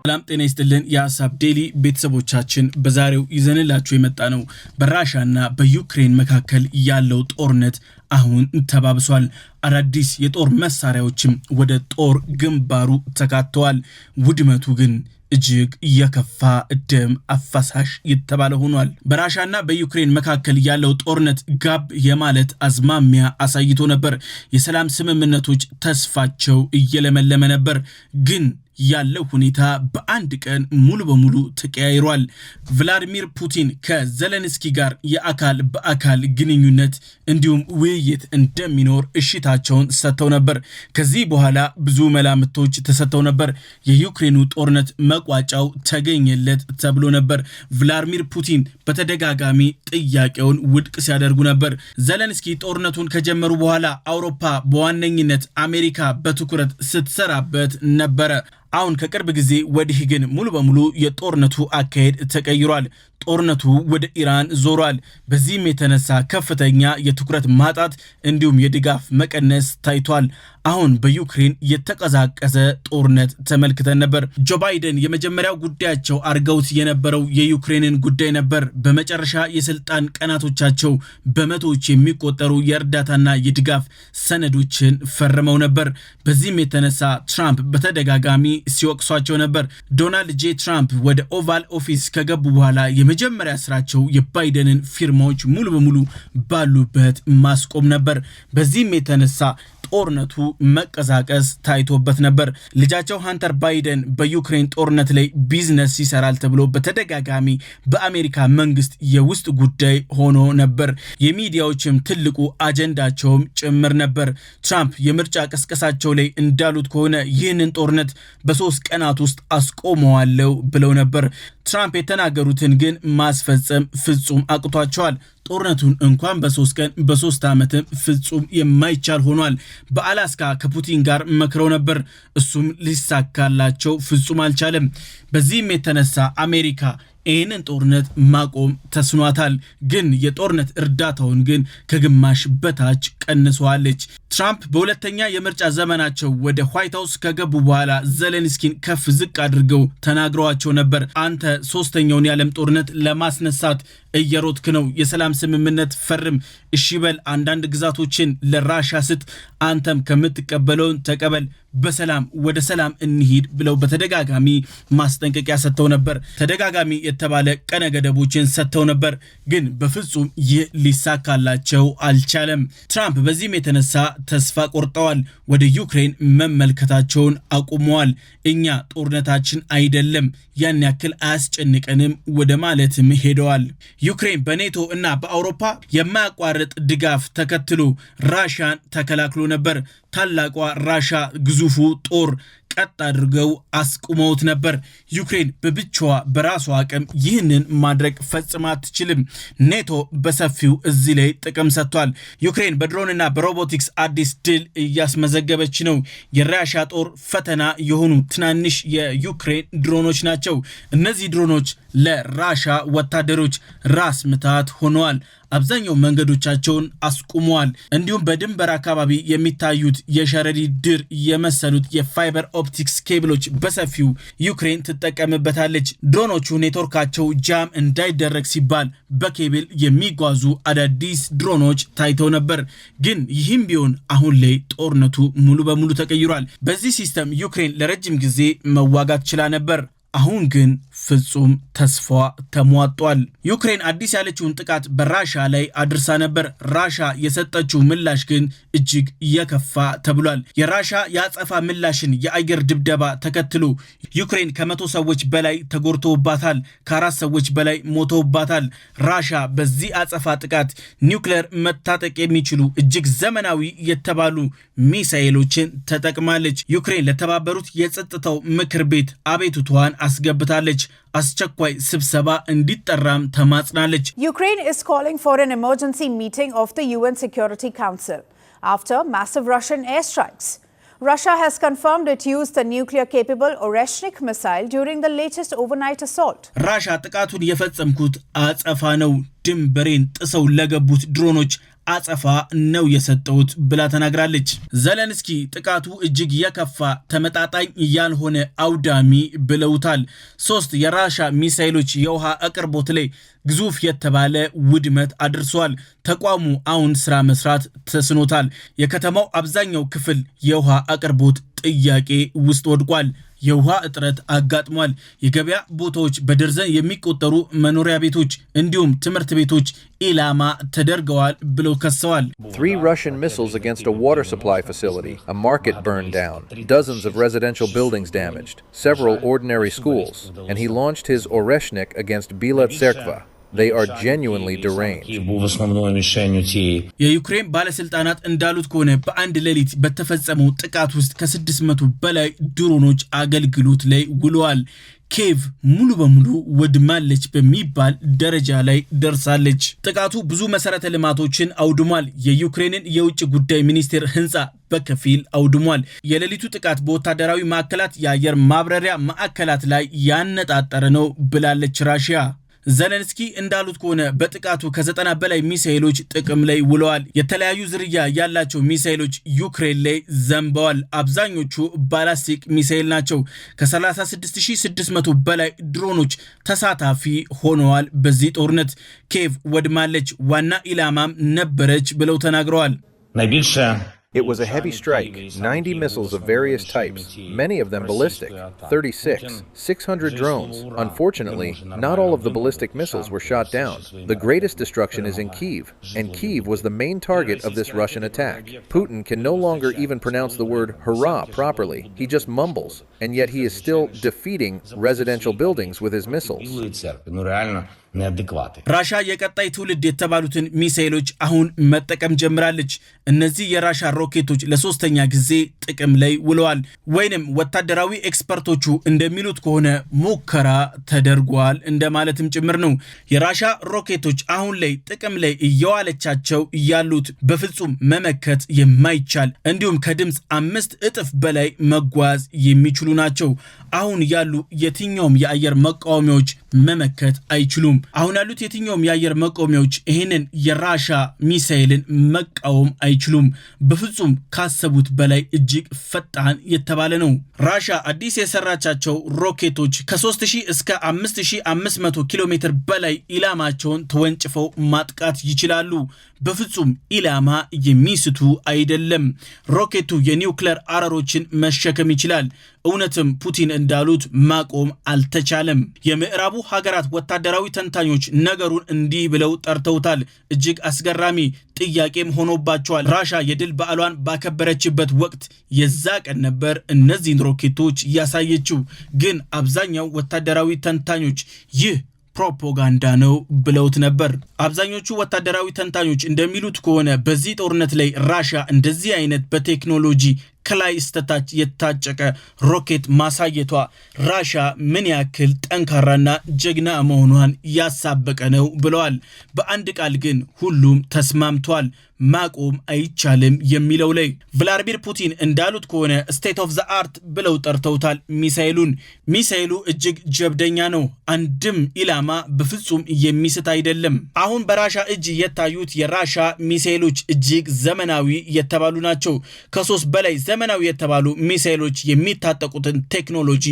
ሰላም ጤና ይስጥልን የሐሳብ ዴሊ ቤተሰቦቻችን በዛሬው ይዘንላችሁ የመጣነው በራሻና በዩክሬን መካከል ያለው ጦርነት አሁን ተባብሷል። አዳዲስ የጦር መሳሪያዎችም ወደ ጦር ግንባሩ ተካተዋል። ውድመቱ ግን እጅግ የከፋ ደም አፋሳሽ የተባለ ሆኗል። በራሻና በዩክሬን መካከል ያለው ጦርነት ጋብ የማለት አዝማሚያ አሳይቶ ነበር። የሰላም ስምምነቶች ተስፋቸው እየለመለመ ነበር ግን ያለው ሁኔታ በአንድ ቀን ሙሉ በሙሉ ተቀያይሯል። ቭላዲሚር ፑቲን ከዘለንስኪ ጋር በአካል ግንኙነት እንዲሁም ውይይት እንደሚኖር እሽታቸውን ሰጥተው ነበር። ከዚህ በኋላ ብዙ መላምቶች ተሰጥተው ነበር። የዩክሬኑ ጦርነት መቋጫው ተገኘለት ተብሎ ነበር። ቭላዲሚር ፑቲን በተደጋጋሚ ጥያቄውን ውድቅ ሲያደርጉ ነበር። ዘለንስኪ ጦርነቱን ከጀመሩ በኋላ አውሮፓ በዋነኝነት አሜሪካ በትኩረት ስትሰራበት ነበር። አሁን ከቅርብ ጊዜ ወዲህ ግን ሙሉ በሙሉ የጦርነቱ አካሄድ ተቀይሯል። ጦርነቱ ወደ ኢራን ዞሯል። በዚህም የተነሳ ከፍተኛ የትኩረት ማጣት እንዲሁም የድጋፍ መቀነስ ታይቷል። አሁን በዩክሬን የተቀዛቀዘ ጦርነት ተመልክተን ነበር። ጆ ባይደን የመጀመሪያው ጉዳያቸው አርገውት የነበረው የዩክሬንን ጉዳይ ነበር። በመጨረሻ የስልጣን ቀናቶቻቸው በመቶዎች የሚቆጠሩ የእርዳታና የድጋፍ ሰነዶችን ፈርመው ነበር። በዚህም የተነሳ ትራምፕ በተደጋጋሚ ሲወቅሷቸው ነበር። ዶናልድ ጄ ትራምፕ ወደ ኦቫል ኦፊስ ከገቡ በኋላ የመጀመሪያ ስራቸው የባይደንን ፊርማዎች ሙሉ በሙሉ ባሉበት ማስቆም ነበር። በዚህም የተነሳ ጦርነቱ መቀዛቀዝ ታይቶበት ነበር። ልጃቸው ሃንተር ባይደን በዩክሬን ጦርነት ላይ ቢዝነስ ይሰራል ተብሎ በተደጋጋሚ በአሜሪካ መንግስት የውስጥ ጉዳይ ሆኖ ነበር። የሚዲያዎችም ትልቁ አጀንዳቸውም ጭምር ነበር። ትራምፕ የምርጫ ቀስቀሳቸው ላይ እንዳሉት ከሆነ ይህንን ጦርነት በ3 ቀናት ውስጥ አስቆመዋለሁ ብለው ነበር። ትራምፕ የተናገሩትን ግን ማስፈጸም ፍጹም አቅቷቸዋል። ጦርነቱን እንኳን በ3 ቀን በ3 ዓመትም ፍጹም የማይቻል ሆኗል። በአላስካ ከፑቲን ጋር መክረው ነበር። እሱም ሊሳካላቸው ፍጹም አልቻለም። በዚህም የተነሳ አሜሪካ ይህንን ጦርነት ማቆም ተስኗታል። ግን የጦርነት እርዳታውን ግን ከግማሽ በታች ቀንሰዋለች። ትራምፕ በሁለተኛ የምርጫ ዘመናቸው ወደ ዋይት ሃውስ ከገቡ በኋላ ዘለንስኪን ከፍ ዝቅ አድርገው ተናግረዋቸው ነበር። አንተ 3ኛውን የዓለም ጦርነት ለማስነሳት እየሮጥክ ነው። የሰላም ስምምነት ፈርም፣ እሺ በል፣ አንዳንድ ግዛቶችን ለራሻ ስጥ፣ አንተም ከምትቀበለውን ተቀበል፣ በሰላም ወደ ሰላም እንሂድ ብለው በተደጋጋሚ ማስጠንቀቂያ ሰጥተው ነበር። ተደጋጋሚ የተባለ ቀነ ገደቦችን ሰጥተው ነበር። ግን በፍጹም ይህ ሊሳካላቸው አልቻለም። ትራምፕ በዚህም የተነሳ ተስፋ ቆርጠዋል። ወደ ዩክሬን መመልከታቸውን አቁመዋል። እኛ ጦርነታችን አይደለም ያን ያክል አያስጨንቀንም ወደ ማለትም ሄደዋል። ዩክሬን በኔቶ እና በአውሮፓ የማያቋርጥ ድጋፍ ተከትሎ ራሻን ተከላክሎ ነበር። ታላቋ ራሻ ግዙፉ ጦር ቀጥ አድርገው አስቁመውት ነበር። ዩክሬን በብቻዋ በራሷ አቅም ይህንን ማድረግ ፈጽማ አትችልም። ኔቶ በሰፊው እዚህ ላይ ጥቅም ሰጥቷል። ዩክሬን በድሮንና በሮቦቲክስ አዲስ ድል እያስመዘገበች ነው። የራሻ ጦር ፈተና የሆኑ ትናንሽ የዩክሬን ድሮኖች ናቸው። እነዚህ ድሮኖች ለራሻ ወታደሮች ራስ ምታት ሆነዋል። አብዛኛው መንገዶቻቸውን አስቁመዋል። እንዲሁም በድንበር አካባቢ የሚታዩት የሸረሪት ድር የመሰሉት የፋይበር ኦፕቲክስ ኬብሎች በሰፊው ዩክሬን ትጠቀምበታለች። ድሮኖቹ ኔትወርካቸው ጃም እንዳይደረግ ሲባል በኬብል የሚጓዙ አዳዲስ ድሮኖች ታይተው ነበር። ግን ይህም ቢሆን አሁን ላይ ጦርነቱ ሙሉ በሙሉ ተቀይሯል። በዚህ ሲስተም ዩክሬን ለረጅም ጊዜ መዋጋት ችላ ነበር። አሁን ግን ፍጹም ተስፋ ተሟጧል። ዩክሬን አዲስ ያለችውን ጥቃት በራሻ ላይ አድርሳ ነበር። ራሻ የሰጠችው ምላሽ ግን እጅግ የከፋ ተብሏል። የራሻ የአጸፋ ምላሽን የአየር ድብደባ ተከትሎ ዩክሬን ከ100 ሰዎች በላይ ተጎድተውባታል፣ ከ4 ሰዎች በላይ ሞተውባታል። ራሻ በዚህ አጸፋ ጥቃት ኒውክሌር መታጠቅ የሚችሉ እጅግ ዘመናዊ የተባሉ ሚሳኤሎችን ተጠቅማለች። ዩክሬን ለተባበሩት የጸጥታው ምክር ቤት አቤቱታዋን አስገብታለች። አስቸኳይ ስብሰባ እንዲጠራም ተማጽናለች። Ukraine is calling for an emergency meeting of the UN Security Council after massive Russian airstrikes. Russia has confirmed it used the nuclear-capable Oreshnik missile during the latest overnight assault. ራሻ ጥቃቱን የፈጸምኩት አጸፋ ነው፣ ድንበሬን ጥሰው ለገቡት ድሮኖች አጸፋ ነው የሰጠውት ብላ ተናግራለች። ዘለንስኪ ጥቃቱ እጅግ የከፋ ተመጣጣኝ ያልሆነ አውዳሚ ብለውታል። 3 የራሻ ሚሳኤሎች የውሃ አቅርቦት ላይ ግዙፍ የተባለ ውድመት አድርሷል። ተቋሙ አሁን ስራ መስራት ተስኖታል። የከተማው አብዛኛው ክፍል የውሃ አቅርቦት ጥያቄ ውስጥ ወድቋል። የውሃ እጥረት አጋጥሟል። የገበያ ቦታዎች በደርዘን የሚቆጠሩ መኖሪያ ቤቶች እንዲሁም ትምህርት ቤቶች ኢላማ ተደርገዋል ብለው ከሰዋል። 3 Russian missiles against a water supply facility, a market burned down, dozens of residential buildings damaged, several ordinary schools, and he launched his Oreshnik against Bila Tserkva. They are genuinely deranged. የዩክሬን ባለስልጣናት እንዳሉት ከሆነ በአንድ ሌሊት በተፈጸመው ጥቃት ውስጥ ከ600 በላይ ድሮኖች አገልግሎት ላይ ውለዋል። ኬቭ ሙሉ በሙሉ ወድማለች በሚባል ደረጃ ላይ ደርሳለች። ጥቃቱ ብዙ መሰረተ ልማቶችን አውድሟል። የዩክሬንን የውጭ ጉዳይ ሚኒስቴር ህንጻ በከፊል አውድሟል። የሌሊቱ ጥቃት በወታደራዊ ማዕከላት፣ የአየር ማብረሪያ ማዕከላት ላይ ያነጣጠረ ነው ብላለች ራሽያ። ዘለንስኪ እንዳሉት ከሆነ በጥቃቱ ከ90 በላይ ሚሳኤሎች ጥቅም ላይ ውለዋል። የተለያዩ ዝርያ ያላቸው ሚሳኤሎች ዩክሬን ላይ ዘንበዋል። አብዛኞቹ ባላስቲክ ሚሳኤል ናቸው። ከ36600 በላይ ድሮኖች ተሳታፊ ሆነዋል። በዚህ ጦርነት ኬቭ ወድማለች፣ ዋና ኢላማም ነበረች ብለው ተናግረዋል። It was a heavy strike, 90 missiles of various types, many of them ballistic, 36, 600 drones. Unfortunately, not all of the ballistic missiles were shot down. The greatest destruction is in Kyiv, and Kyiv was the main target of this Russian attack. Putin can no longer even pronounce the word hurrah properly. He just mumbles, and yet he is still defeating residential buildings with his missiles. ራሻ የቀጣይ ትውልድ የተባሉትን ሚሳኤሎች አሁን መጠቀም ጀምራለች። እነዚህ የራሻ ሮኬቶች ለሶስተኛ ጊዜ ጥቅም ላይ ውለዋል። ወይንም ወታደራዊ ኤክስፐርቶቹ እንደሚሉት ከሆነ ሙከራ ተደርጓል እንደማለትም ጭምር ነው። የራሻ ሮኬቶች አሁን ላይ ጥቅም ላይ እየዋለቻቸው ያሉት በፍጹም መመከት የማይቻል እንዲሁም ከድምፅ 5 እጥፍ በላይ መጓዝ የሚችሉ ናቸው። አሁን ያሉ የትኛውም የአየር መቃወሚያዎች መመከት አይችሉም። አሁን ያሉት የትኛውም የአየር መቃወሚያዎች ይሄንን የራሻ ሚሳኤልን መቃወም አይችሉም። በፍጹም ካሰቡት በላይ እጅግ ፈጣን የተባለ ነው። ራሻ አዲስ የሰራቻቸው ሮኬቶች ከ3000 እስከ 5500 ኪሎ ሜትር በላይ ኢላማቸውን ተወንጭፈው ማጥቃት ይችላሉ። በፍጹም ኢላማ የሚስቱ አይደለም። ሮኬቱ የኒውክሌር አረሮችን መሸከም ይችላል። እውነትም ፑቲን እንዳሉት ማቆም አልተቻለም። የምዕራቡ ሀገራት ወታደራዊ ተንታኞች ነገሩን እንዲህ ብለው ጠርተውታል። እጅግ አስገራሚ ጥያቄም ሆኖባቸዋል። ራሻ የድል በዓሏን ባከበረችበት ወቅት የዛ ቀን ነበር እነዚህን ሮኬቶች ያሳየችው። ግን አብዛኛው ወታደራዊ ተንታኞች ይህ ፕሮፓጋንዳ ነው ብለውት ነበር። አብዛኞቹ ወታደራዊ ተንታኞች እንደሚሉት ከሆነ በዚህ ጦርነት ላይ ራሻ እንደዚህ አይነት በቴክኖሎጂ ከላይ እስተታች የታጨቀ ሮኬት ማሳየቷ ራሻ ምን ያክል ጠንካራና ጀግና መሆኗን ያሳበቀ ነው ብለዋል። በአንድ ቃል ግን ሁሉም ተስማምቷል። ማቆም አይቻልም የሚለው ላይ ቭላድሚር ፑቲን እንዳሉት ከሆነ ስቴት ኦፍ ዘ አርት ብለው ጠርተውታል ሚሳኤሉ እጅግ ጀብደኛ ነው። አንድም ኢላማ በፍጹም የሚስት አይደለም። አሁን በራሻ እጅ የታዩት የራሻ ሚሳኤሎች እጅግ ዘመናዊ የተባሉ ናቸው። ከ3 በላይ ዘመናዊ የተባሉ ሚሳኤሎች የሚታጠቁትን ቴክኖሎጂ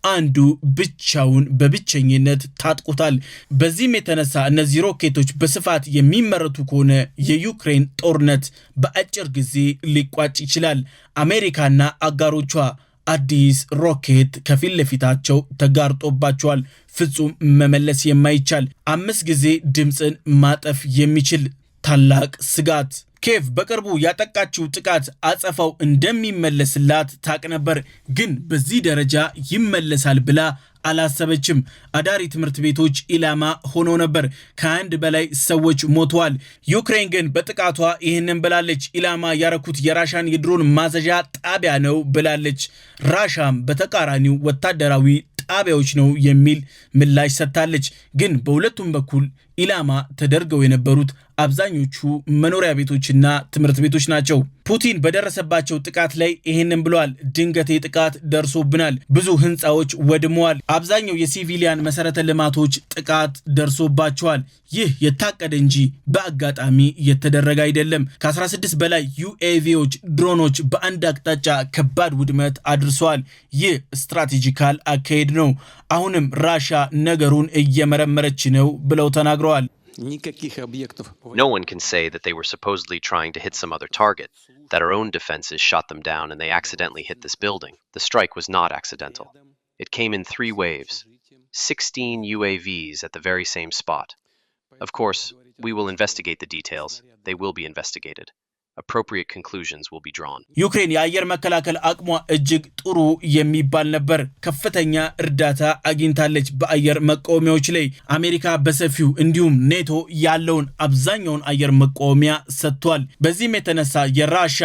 አንዱ ብቻውን በብቸኝነት ታጥቁታል። በዚህም የተነሳ እነዚህ ሮኬቶች በስፋት የሚመረቱ ከሆነ የዩክሬን ጦርነት በአጭር ጊዜ ሊቋጭ ይችላል። አሜሪካና አጋሮቿ አዲስ ሮኬት ከፊት ለፊታቸው ተጋርጦባቸዋል። ፍጹም መመለስ የማይቻል 5 ጊዜ ድምፅን ማጠፍ የሚችል ታላቅ ስጋት። ኬቭ በቅርቡ ያጠቃችው ጥቃት አጸፋው እንደሚመለስላት ታቅ ነበር። ግን በዚህ ደረጃ ይመለሳል ብላ አላሰበችም። አዳሪ ትምህርት ቤቶች ኢላማ ሆኖ ነበር። ከ1 በላይ ሰዎች ሞተዋል። ዩክሬን ግን በጥቃቷ ይህንን ብላለች። ኢላማ ያረኩት የራሻን የድሮን ማዘዣ ጣቢያ ነው ብላለች። ራሻም በተቃራኒው ወታደራዊ ጣቢያዎች ነው የሚል ምላሽ ሰጥታለች። ግን በሁለቱም በኩል ኢላማ ተደርገው የነበሩት አብዛኞቹ መኖሪያ ቤቶችና ትምህርት ቤቶች ናቸው። ፑቲን በደረሰባቸው ጥቃት ላይ ይሄንን ብለዋል። ድንገቴ ጥቃት ደርሶብናል፣ ብዙ ህንጻዎች ወድመዋል፣ አብዛኛው የሲቪሊያን መሰረተ ልማቶች ጥቃት ደርሶባቸዋል። ይህ የታቀደ እንጂ በአጋጣሚ የተደረገ አይደለም። ከ16 በላይ ዩኤቪዎች ድሮኖች በአንድ አቅጣጫ ከባድ ውድመት አድርሰዋል። ይህ ስትራቴጂካል አካሄድ ነው። አሁንም ራሻ ነገሩን እየመረመረች ነው ብለው ተናግረዋል። No one can say that they were supposedly trying to hit some other target, that our own defenses shot them down and they accidentally hit this building. The strike was not accidental. It came in 3 waves, 16 UAVs at the very same spot. Of course, we will investigate the details. They will be investigated. Appropriate conclusions will be drawn. ዩክሬን የአየር መከላከል አቅሟ እጅግ ጥሩ የሚባል ነበር። ከፍተኛ እርዳታ አግኝታለች በአየር መቃወሚያዎች ላይ። አሜሪካ በሰፊው እንዲሁም ኔቶ ያለውን አብዛኛውን አየር መቃወሚያ ሰጥቷል። በዚህም የተነሳ የራሻ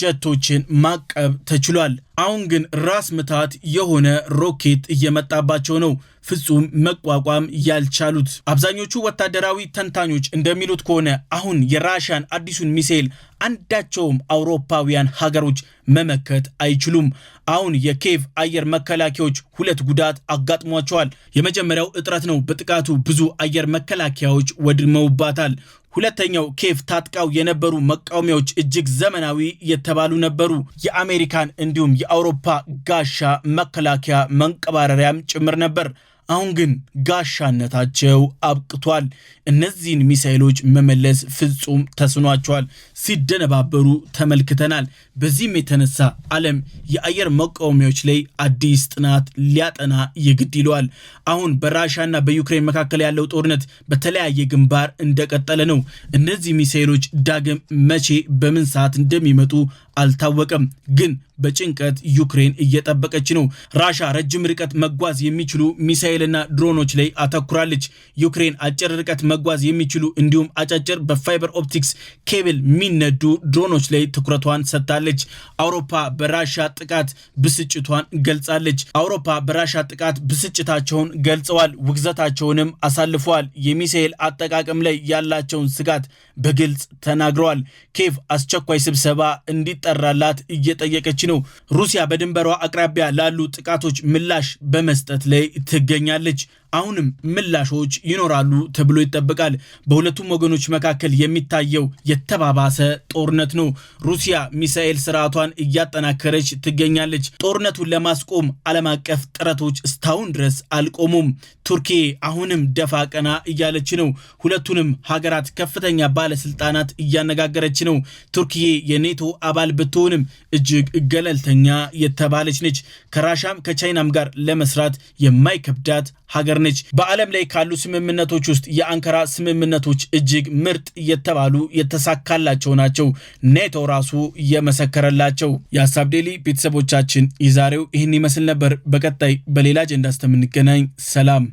ጀቶችን ማቀብ ተችሏል። አሁን ግን ራስ ምታት የሆነ ሮኬት እየመጣባቸው ነው፣ ፍጹም መቋቋም ያልቻሉት። አብዛኞቹ ወታደራዊ ተንታኞች እንደሚሉት ከሆነ አሁን የራሻን አዲሱን ሚሳኤል አንዳቸውም አውሮፓውያን ሀገሮች መመከት አይችሉም። አሁን የኬቭ አየር መከላከያዎች 2 ጉዳት አጋጥሟቸዋል። የመጀመሪያው እጥረት ነው። በጥቃቱ ብዙ አየር መከላከያዎች ወድመውባታል። ሁለተኛው ኬቭ ታጥቃው የነበሩ መቃወሚያዎች እጅግ ዘመናዊ የተባሉ ነበሩ። የአሜሪካን እንዲሁም የአውሮፓ ጋሻ መከላከያ መንቀባረሪያም ጭምር ነበር። አሁን ግን ጋሻነታቸው አብቅቷል። እነዚህን ሚሳኤሎች መመለስ ፍጹም ተስኗቸዋል። ሲደነባበሩ ተመልክተናል። በዚህም የተነሳ ዓለም የአየር መቃወሚያዎች ላይ አዲስ ጥናት ሊያጠና ይግድ ይለዋል። አሁን በራሻና በዩክሬን መካከል ያለው ጦርነት በተለያየ ግንባር እንደቀጠለ ነው። እነዚህ ሚሳኤሎች ዳግም መቼ በምን ሰዓት እንደሚመጡ አልታወቀም። ግን በጭንቀት ዩክሬን እየጠበቀች ነው። ራሻ ረጅም ርቀት መጓዝ የሚችሉ ሚሳኤልና ድሮኖች ላይ አተኩራለች። ዩክሬን አጭር ርቀት መጓዝ የሚችሉ እንዲሁም አጫጭር በፋይበር ኦፕቲክስ ኬብል የሚነዱ ድሮኖች ላይ ትኩረቷን ሰጥታለች። አውሮፓ በራሻ ጥቃት ብስጭቷን ገልጻለች። አውሮፓ በራሻ ጥቃት ብስጭታቸውን ገልጸዋል። ውግዘታቸውንም አሳልፈዋል። የሚሳኤል አጠቃቀም ላይ ያላቸውን ስጋት በግልጽ ተናግረዋል። ኬቭ አስቸኳይ ስብሰባ እንዲጠራላት እየጠየቀች ነው። ሩሲያ በድንበሯ አቅራቢያ ላሉ ጥቃቶች ምላሽ በመስጠት ላይ ትገኛለች። አሁንም ምላሾች ይኖራሉ ተብሎ ይጠበቃል። በሁለቱም ወገኖች መካከል የሚታየው የተባባሰ ጦርነት ነው። ሩሲያ ሚሳኤል ስርዓቷን እያጠናከረች ትገኛለች። ጦርነቱን ለማስቆም ዓለም አቀፍ ጥረቶች እስካሁን ድረስ አልቆሙም። ቱርኪ አሁንም ደፋ ቀና እያለች ነው። ሁለቱንም ሀገራት ከፍተኛ ባለስልጣናት እያነጋገረች ነው። ቱርኪ የኔቶ አባል ብትሆንም እጅግ ገለልተኛ የተባለች ነች። ከራሻም ከቻይናም ጋር ለመስራት የማይከብዳት ሀገር ነች። በዓለም ላይ ካሉ ስምምነቶች ውስጥ የአንካራ ስምምነቶች እጅግ ምርጥ የተባሉ የተሳካላቸው ናቸው። ኔቶ ራሱ የመሰከረላቸው። የሀሳብ ዴሊ ቤተሰቦቻችን የዛሬው ይህን ይመስል ነበር። በቀጣይ በሌላ አጀንዳ እስከምንገናኝ ሰላም።